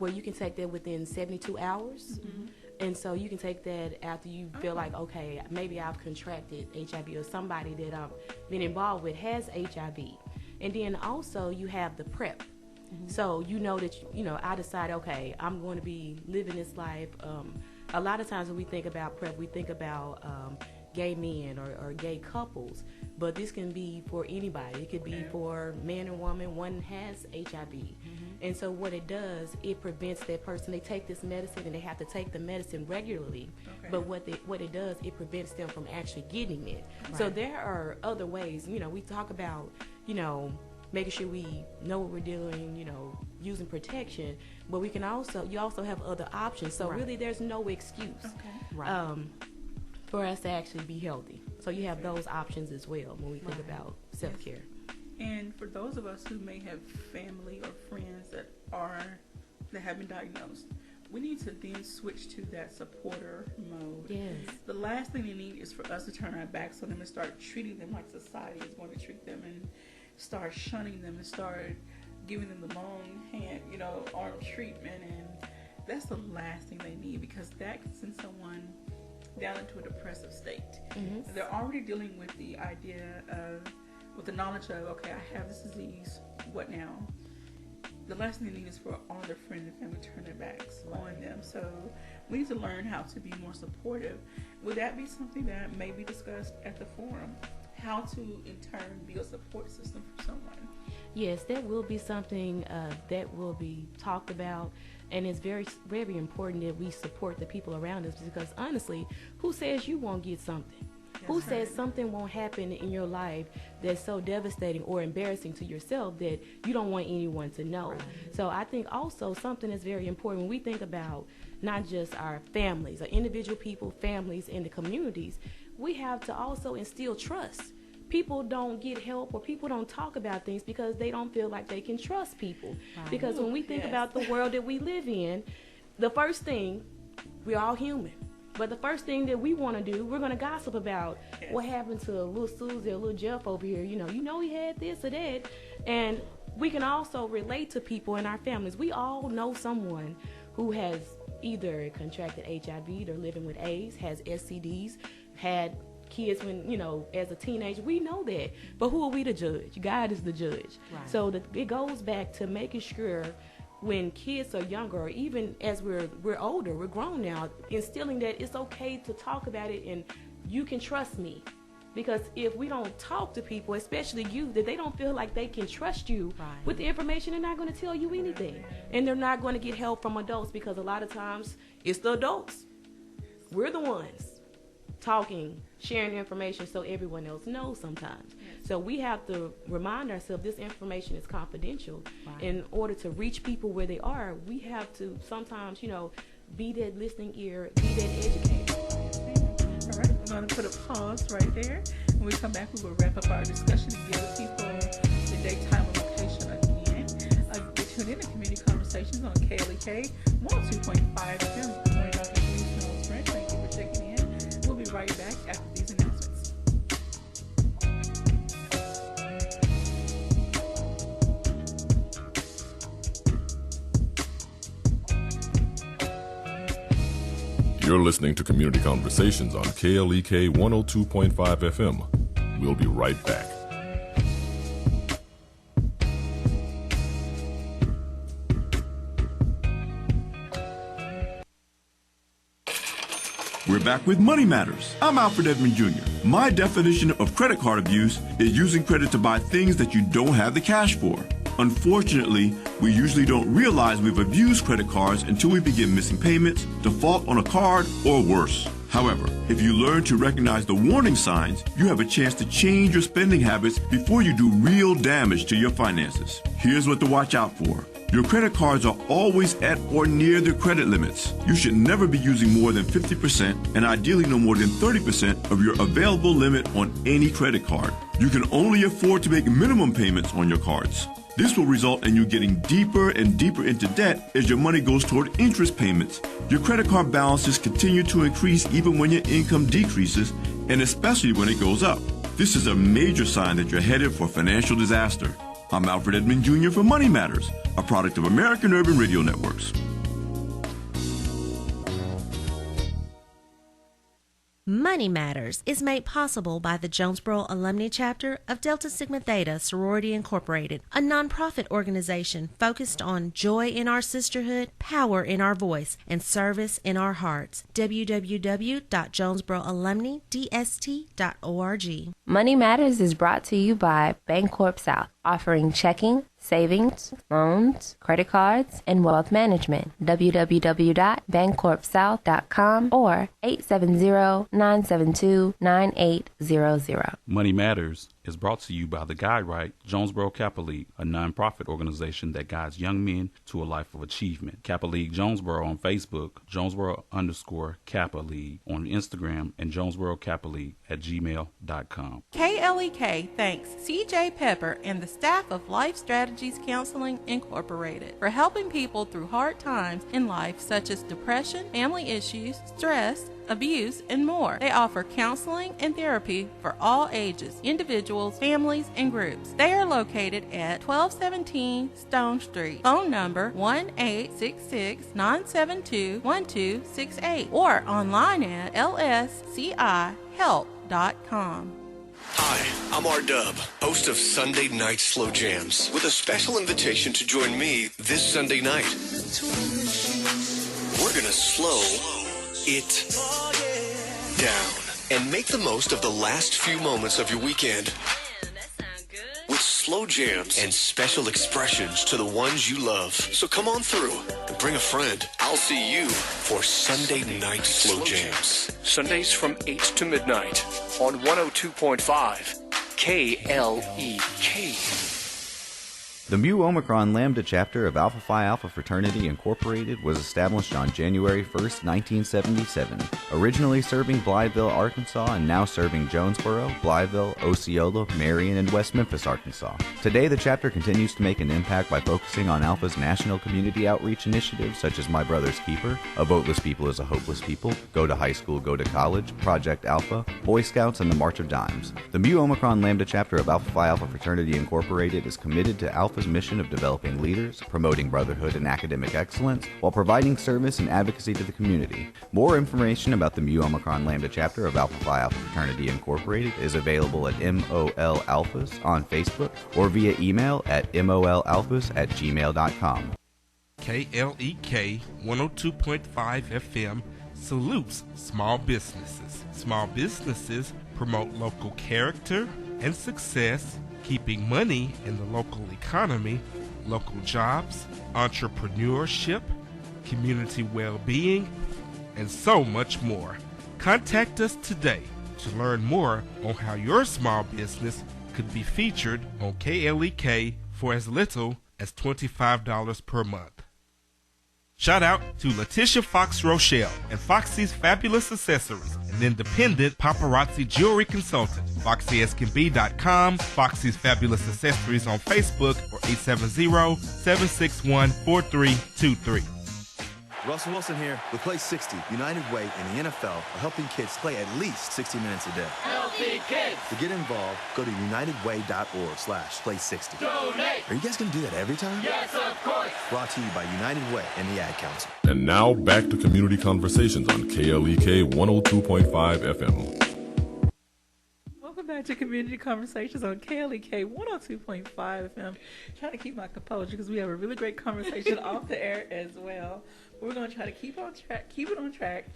where you can take that within 72 hours. Mm-hmm. And so you can take that after you feel like, okay, maybe I've contracted HIV or somebody that I've been involved with has HIV. And then also you have the PrEP. Mm-hmm. So you know that, I decide, okay, I'm going to be living this life. A lot of times when we think about PrEP, we think about gay men or gay couples. But this can be for anybody. It could be for man and woman. One has HIV. Mm-hmm. And so what it does, it prevents that person. They take this medicine and they have to take the medicine regularly. Okay. But what it does, it prevents them from actually getting it. Right. So there are other ways. We talk about, making sure we know what we're doing, using protection. But you also have other options. So really there's no excuse for us to actually be healthy. So you have those options as well when we think about self-care. Yes. And for those of us who may have family or friends that have been diagnosed, we need to then switch to that supporter mode. Yes. The last thing they need is for us to turn our backs on them and start treating them like society is going to treat them, and start shunning them and start giving them the long hand, arm treatment. And that's the last thing they need, because that can send someone down into a depressive state. Mm-hmm. They're already dealing with the idea of, with the knowledge of, okay, I have this disease, what now? The last thing they need is for all their friends and family to turn their backs on them. So we need to learn how to be more supportive. Would that be something that may be discussed at the forum? How to, in turn, be a support system for someone? Yes, that will be something that will be talked about. And it's very, very important that we support the people around us, because honestly, who says you won't get something? Who says something won't happen in your life that's so devastating or embarrassing to yourself that you don't want anyone to know? Right. So I think also something that's very important when we think about not just our families, our individual people, families, and the communities, we have to also instill trust. People don't get help or people don't talk about things because they don't feel like they can trust people. Right. Because when we think about the world that we live in, the first thing, we're all human. But the first thing that we want to do, we're going to gossip about what happened to little Susie or little Jeff over here. He had this or that. And we can also relate to people in our families. We all know someone who has either contracted HIV, they're living with AIDS, has STDs, had kids when, as a teenager. We know that. But who are we to judge? God is the judge. Right. So it goes back to making sure when kids are younger, or even as we're older, we're grown now, instilling that it's okay to talk about it and you can trust me. Because if we don't talk to people, especially youth, that they don't feel like they can trust you with the information, they're not going to tell you anything. And they're not going to get help from adults, because a lot of times it's the adults. We're the ones talking, sharing information so everyone else knows sometimes. So we have to remind ourselves this information is confidential. In order to reach people where they are, we have to sometimes, be that listening ear, be that educator. All right, we're going to put a pause right there. When we come back, we will wrap up our discussion and give people the date, time, and location again. Tune in to Community Conversations on KLEK 102.5 FM. Good morning, Dr. Jones. Thank you for checking in. We'll be right back after these announcements. You're listening to Community Conversations on KLEK 102.5 FM. We'll be right back. We're back with Money Matters. I'm Alfred Edmond Jr. My definition of credit card abuse is using credit to buy things that you don't have the cash for. Unfortunately, we usually don't realize we've abused credit cards until we begin missing payments, default on a card, or worse. However, if you learn to recognize the warning signs, you have a chance to change your spending habits before you do real damage to your finances. Here's what to watch out for. Your credit cards are always at or near their credit limits. You should never be using more than 50% and ideally no more than 30% of your available limit on any credit card. You can only afford to make minimum payments on your cards. This will result in you getting deeper and deeper into debt as your money goes toward interest payments. Your credit card balances continue to increase even when your income decreases, and especially when it goes up. This is a major sign that you're headed for financial disaster. I'm Alfred Edmond Jr. for Money Matters, a product of American Urban Radio Networks. Money Matters is made possible by the Jonesboro Alumnae chapter of Delta Sigma Theta Sorority Incorporated, a nonprofit organization focused on joy in our sisterhood, power in our voice, and service in our hearts. www.jonesboroalumnidst.org. Money Matters is brought to you by Bancorp South, offering checking, savings, loans, credit cards, and wealth management. www.bancorpsouth.com or 870-972-9800. Money Matters is brought to you by the Guide-Right Jonesboro Kappa League, a nonprofit organization that guides young men to a life of achievement. Kappa League Jonesboro on Facebook, Jonesboro_Kappa League on Instagram, and Jonesboro Kappa League at gmail.com. KLEK thanks CJ Pepper and the staff of Life Strategies Counseling Incorporated for helping people through hard times in life such as depression, family issues, stress, abuse, and more. They offer counseling and therapy for all ages, individuals, families, and groups. They are located at 1217 Stone Street. Phone number 1-866-972-1268 or online at lscihelp.com. Hi, I'm R-Dub, host of Sunday Night Slow Jams, with a special invitation to join me this Sunday night. We're gonna slow it down and make the most of the last few moments of your weekend with slow jams and special expressions to the ones you love. So come on through and bring a friend. I'll see you for Sunday Night Slow Jams. Sundays from 8 to midnight on 102.5 KLEK. The Mu Omicron Lambda chapter of Alpha Phi Alpha Fraternity Incorporated was established on January 1st, 1977, originally serving Blytheville, Arkansas, and now serving Jonesboro, Blytheville, Osceola, Marion, and West Memphis, Arkansas. Today, the chapter continues to make an impact by focusing on Alpha's national community outreach initiatives such as My Brother's Keeper, A Voteless People is a Hopeless People, Go to High School, Go to College, Project Alpha, Boy Scouts, and the March of Dimes. The Mu Omicron Lambda chapter of Alpha Phi Alpha Fraternity Incorporated is committed to Alpha's mission of developing leaders, promoting brotherhood and academic excellence, while providing service and advocacy to the community. More information about the Mu Omicron Lambda chapter of Alpha Phi Alpha Fraternity Incorporated is available at MOL Alphas on Facebook or via email at molalphas@gmail.com. KLEK 102.5 FM salutes small businesses. Small businesses promote local character and success, keeping money in the local economy, local jobs, entrepreneurship, community well-being, and so much more. Contact us today to learn more on how your small business could be featured on KLEK for as little as $25 per month. Shout out to Letitia Fox Rochelle and Foxy's Fabulous Accessories, an independent paparazzi jewelry consultant. FoxySKB.com, Foxy's Fabulous Accessories on Facebook, or 870-761-4323. Russell Wilson here with Play 60, United Way and the NFL are helping kids play at least 60 minutes a day. Healthy kids! To get involved, go to unitedway.org/play60. Donate! Are you guys going to do that every time? Yes, of course! Brought to you by United Way and the Ad Council. And now back to Community Conversations on KLEK 102.5 FM. Welcome back to Community Conversations on KLEK 102.5 FM. Trying to keep my composure because we have a really great conversation off the air as well. We're going to try to keep it on track,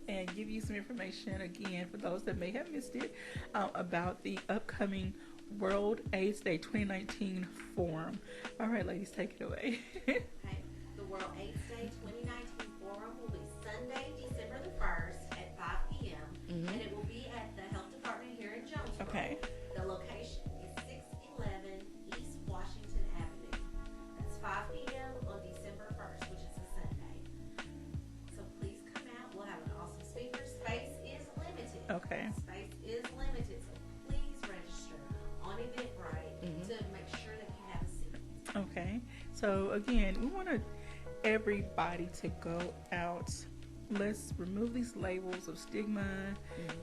and give you some information again for those that may have missed it about the upcoming World AIDS Day 2019 Forum. All right, ladies, take it away. Okay. The World AIDS Day 2019 Forum will be Sunday, December the 1st at 5 p.m. And it will be at the Health Department here in Jonesboro. Okay. The location is 611 East Washington Avenue. That's 5 p.m. on December 1st, which is a Sunday. So please come out. We'll have an awesome speaker. Space is limited. Okay. Space is limited, so please register on Eventbrite to make sure that you have a seat. Okay. So again, we want everybody to go out. Let's remove these labels of stigma.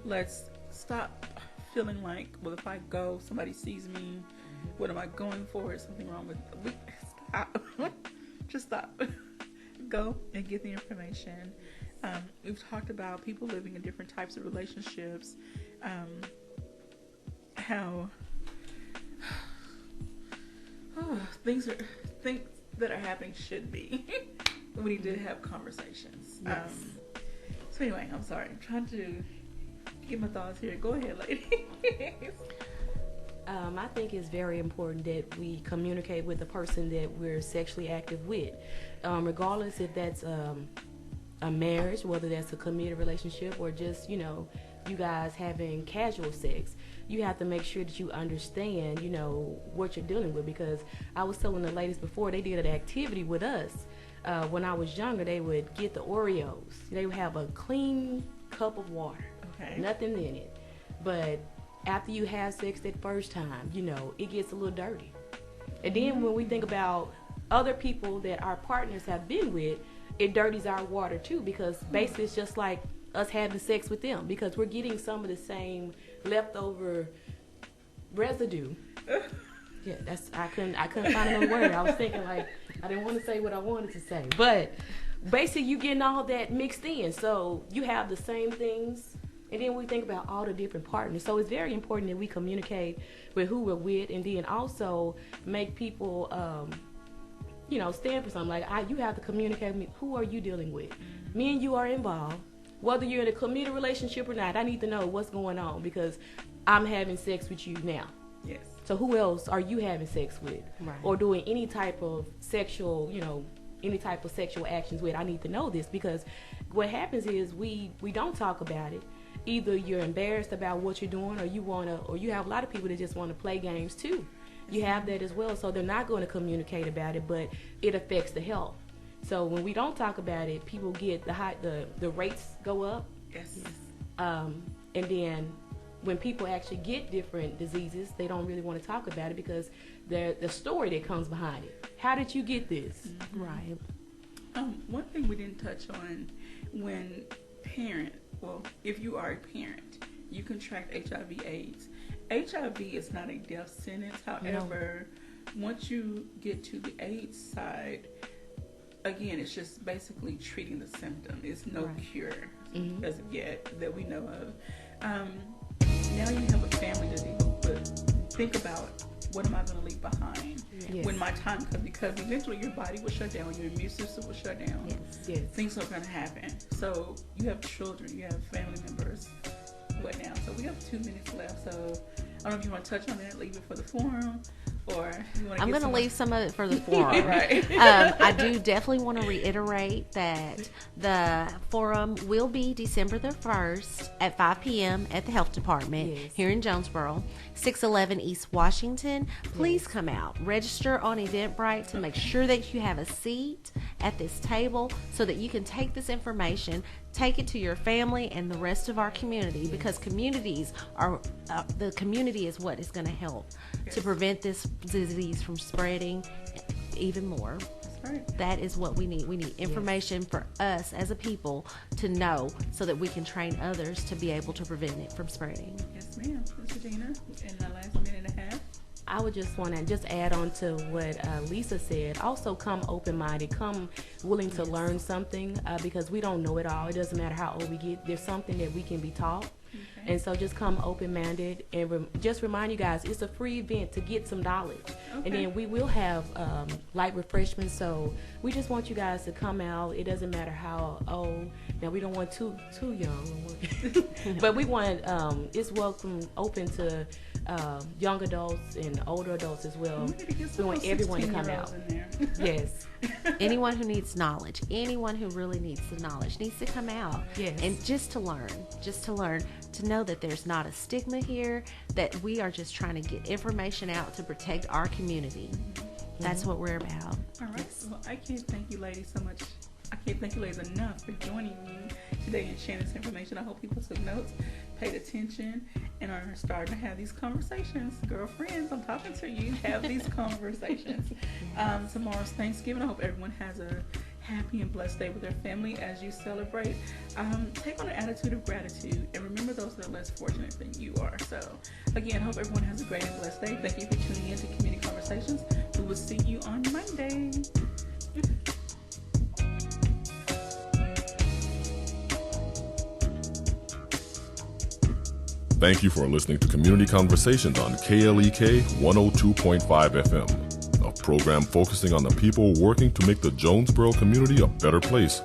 Let's stop feeling like, well, if I go, somebody sees me. What am I going for? Is something wrong with me? Stop. Just stop. Go and get the information. We've talked about people living in different types of relationships, how things that are happening should be. We need to have conversations. Yes. So anyway, I'm sorry. I'm trying to get my thoughts here. Go ahead, ladies. I think it's very important that we communicate with the person that we're sexually active with, regardless if that's a marriage, whether that's a committed relationship, or just, you guys having casual sex. You have to make sure that you understand, what you're dealing with, because I was telling the ladies before, they did an activity with us. When I was younger, they would get the Oreos. They would have a clean cup of water, nothing in it. But after you have sex that first time, it gets a little dirty. And then when we think about other people that our partners have been with, it dirties our water too, because basically it's just like us having sex with them, because we're getting some of the same leftover residue. Yeah, I couldn't find another word. I was thinking, like, I didn't want to say what I wanted to say, but basically you getting all that mixed in, so you have the same things. And then we think about all the different partners. So it's very important that we communicate with who we're with, and then also make people, stand for something. Like, you have to communicate with me. Who are you dealing with? Me and you are involved. Whether you're in a committed relationship or not, I need to know what's going on, because I'm having sex with you now. Yes. So who else are you having sex with? Right. Or doing any type of sexual, any type of sexual actions with? I need to know this, because what happens is we don't talk about it. Either you're embarrassed about what you're doing, or you have a lot of people that just want to play games too. You have that as well, so they're not going to communicate about it, but it affects the health. So when we don't talk about it, people get the rates go up. Yes. And then when people actually get different diseases, they don't really want to talk about it, because the story that comes behind it. How did you get this? Mm-hmm. Right. One thing we didn't touch on, if you are a parent, you contract HIV/AIDS. HIV is not a death sentence. However, once you get to the AIDS side, again, it's just basically treating the symptom. It's no cure as of yet that we know of. Now you have a family to deal with. Think about, what am I going to leave behind when my time comes? Because eventually your body will shut down, your immune system will shut down. Yes. Things are going to happen. So you have children, you have family members. What now? So we have 2 minutes left. So I don't know if you want to touch on that, leave it for the forum, or you want to. I'm going to leave some of it for the forum. Right. I do definitely want to reiterate that the forum will be December the 1st at 5 p.m. at the Health Department here in Jonesboro, 611 East Washington. Please come out. Register on Eventbrite to make sure that you have a seat at this table, so that you can take this information, take it to your family and the rest of our community, because the community is what is going to help to prevent this disease from spreading even more. That's right. That is what we need. We need information for us as a people to know, so that we can train others to be able to prevent it from spreading. Yes, ma'am. Regina, in the last minute and a half. I would just want to add on to what Lisa said. Also, come open-minded, come willing to learn something, because we don't know it all. It doesn't matter how old we get. There's something that we can be taught. And so just come open-minded, and just remind you guys, it's a free event to get some knowledge. And then we will have light refreshments, so we just want you guys to come out. It doesn't matter how old. Now, we don't want too young, but we want it's open to young adults and older adults as well. We want everyone to come out. Yes. Anyone who needs knowledge, anyone who really needs the knowledge needs to come out. Yes. And just to learn, to know that there's not a stigma here, that we are just trying to get information out to protect our community. That's what we're about. All right. Well, I can't thank you ladies so much. I can't thank you ladies enough for joining me today and sharing this information. I hope people took notes, paid attention, and are starting to have these conversations. Girlfriends, I'm talking to you. Have these conversations. Tomorrow's Thanksgiving. I hope everyone has a happy and blessed day with their family as you celebrate. Take on an attitude of gratitude, and remember those that are less fortunate than you are. So, again, hope everyone has a great and blessed day. Thank you for tuning in to Community Conversations. We will see you on Monday. Thank you for listening to Community Conversations on KLEK 102.5 FM, a program focusing on the people working to make the Jonesboro community a better place.